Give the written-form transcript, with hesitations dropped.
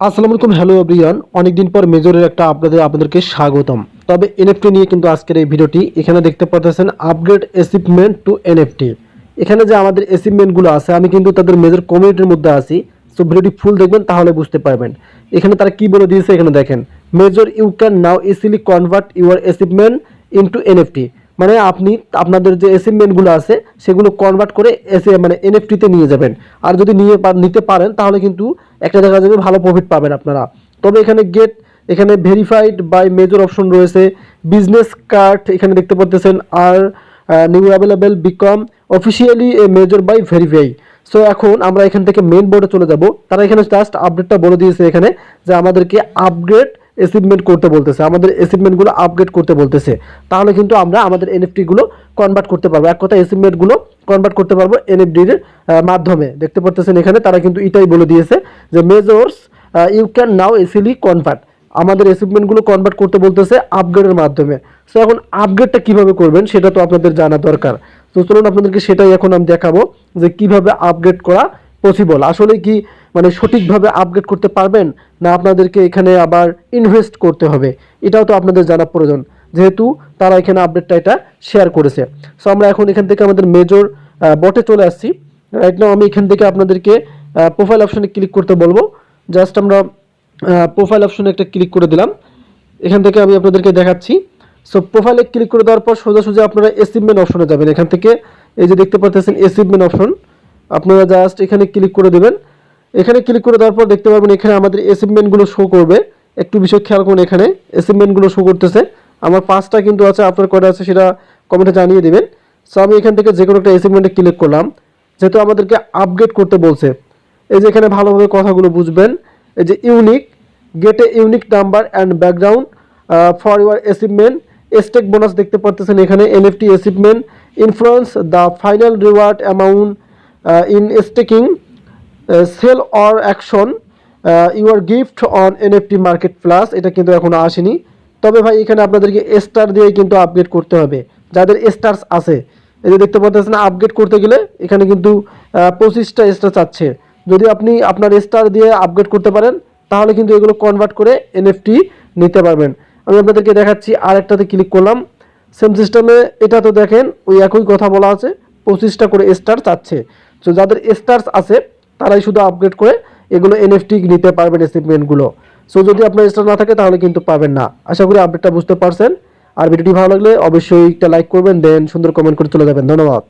আসসালামু আলাইকুম, hello everyone. অনেকদিন পর মেজরের একটা আপনাদেরকে স্বাগতম। তবে এনএফটি নিয়ে কিন্তু আজকের এই ভিডিওটি। এখানে দেখতে পাচ্ছেন আপগ্রেড অ্যাচিভমেন্ট টু এনএফটি। এখানে যে আমাদের অ্যাচিভমেন্টগুলো আছে, আমি কিন্তু তাদের মেজর কমিউনিটির মধ্যে আছি। সো ভিডিওটি ফুল দেখবেন, তাহলে বুঝতে পারবেন এখানে তারা কি বলে দিয়েছে। এখানে দেখেন, major you can now easily convert your achievement into NFT. মানে আপনি আপনাদের যে অ্যাচিভমেন্টগুলো আছে সেগুলো কনভার্ট করে মানে এনএফটিতে নিয়ে যাবেন। আর যদি নিতে পারেন তাহলে কিন্তু একটা দেখা যাবে ভালো প্রফিট পাবেন আপনারা। তবে এখানে ভেরিফাইড বাই মেজর অপশন রয়েছে, বিজনেস কার্ড এখানে দেখতে পাচ্ছেন। আর new available become officially a major by verify. So এখন আমরা এখান থেকে মেন বোর্ডে চলে যাব। তারা এখানে জাস্ট আপডেটটা বলে দিয়েছে এখানে যে আমাদেরকে আপগ্রেড অ্যাচিভমেন্ট করতে বলতেছে, আমাদের অ্যাচিভমেন্টগুলো আপগ্রেড করতে বলতেছে। তাহলে কিন্তু আমরা আমাদের এনএফটিগুলো কনভার্ট করতে পারবো, এক কথা অ্যাচিভমেন্টগুলো কনভার্ট করতে পারবো এনএফডির মাধ্যমে। দেখতে পাচ্ছেন এখানে তারা কিন্তু এটাই বলে দিয়েছে যে majors you can now easily convert, আমাদের অ্যাচিভমেন্টগুলো কনভার্ট করতে বলতেছে আপগ্রেডের মাধ্যমে। সো এখন আপগ্রেডটা কিভাবে করবেন সেটা তো আপনাদের জানা দরকার। তো চলুন আপনাদেরকে সেটাই এখন আমি দেখাবো যে কিভাবে আপগ্রেড করা পসিবল। আসলে কি মানে সঠিকভাবে আপগ্রেড করতে পারবেন, না আপনাদেরকে এখানে আবার ইনভেস্ট করতে হবে, এটাও তো আপনাদের জানা প্রয়োজন, যেহেতু তারা এখানে আপডেটটা এটা শেয়ার করেছে। সো আমরা এখন এখান থেকে আমাদের মেজর বটে চলে আসছি। রাইট নাও আমি এখান থেকে আপনাদেরকে প্রোফাইল অপশনে ক্লিক করতে বলবো। জাস্ট আমরা প্রোফাইল অপশনে একটা ক্লিক করে দিলাম। এখান থেকে আমি আপনাদেরকে দেখাচ্ছি। সো প্রোফাইলে ক্লিক করে দেওয়ার পর সোজাসুজি আপনারা অ্যাচিভমেন্ট অপশনে যাবেন। এখান থেকে এই যে দেখতে পাচ্ছেন অ্যাচিভমেন্ট অপশন, আপনারা জাস্ট এখানে ক্লিক করে দেবেন। এখানে ক্লিক করে দেওয়ার পর দেখতে পারবেন এখানে আমাদের অ্যাচিভমেন্টগুলো শো করবে। একটু বিষয় খেয়াল করুন, এখানে অ্যাচিভমেন্টগুলো শো করতেছে। আমার 5টা কিন্তু আছে, আপনার কয়টা আছে সেটা কমেন্টে জানিয়ে দেবেন। সো আমি এখান থেকে যে কোনো একটা অ্যাচিভমেন্টে ক্লিক করলাম, যেহেতু আমাদেরকে আপগ্রেড করতে বলছে। এই যে এখানে ভালোভাবে কথাগুলো বুঝবেন। এই যে unique, get a unique number and background for your achievement, stake bonus দেখতে পাচ্ছেন এখানে, NFT achievement influence the final reward amount in staking, sell or action your gift on NFT market plus. এটা কিন্তু এখনো আসেনি। তবে ভাই এখানে আপনাদেরকে স্টার দিয়েই কিন্তু আপগ্রেড করতে হবে, যাদের স্টার্স আছে। এই যে দেখতে পাচ্ছেন আপগ্রেড করতে গেলে এখানে কিন্তু 25টা স্টার চাচ্ছে। যদি আপনি আপনার স্টার দিয়ে আপগ্রেড করতে পারেন তাহলে কিন্তু এগুলো কনভার্ট করে এনএফটি নিতে পারবেন। আমি আপনাদেরকে দেখাচ্ছি, আরেকটাতে ক্লিক করলাম সেম সিস্টেমে। এটা তো দেখেন ওই একই কথা বলা আছে, 25টা করে স্টার চাচ্ছে। তো যাদের স্টার্স আছে তারাই শুধু আপগ্রেড করে এগুলো এনএফটি নিতে পারবেন অ্যাচিভমেন্টগুলো। সো যদি আপনার স্টার না থাকে তাহলে কিন্তু পাবেন না। আশা করি আপডেটটা বুঝতে পারছেন। আর ভিডিওটি ভালো লাগলে অবশ্যই একটা লাইক করবেন, দেন সুন্দর কমেন্ট করে চলে যাবেন। ধন্যবাদ।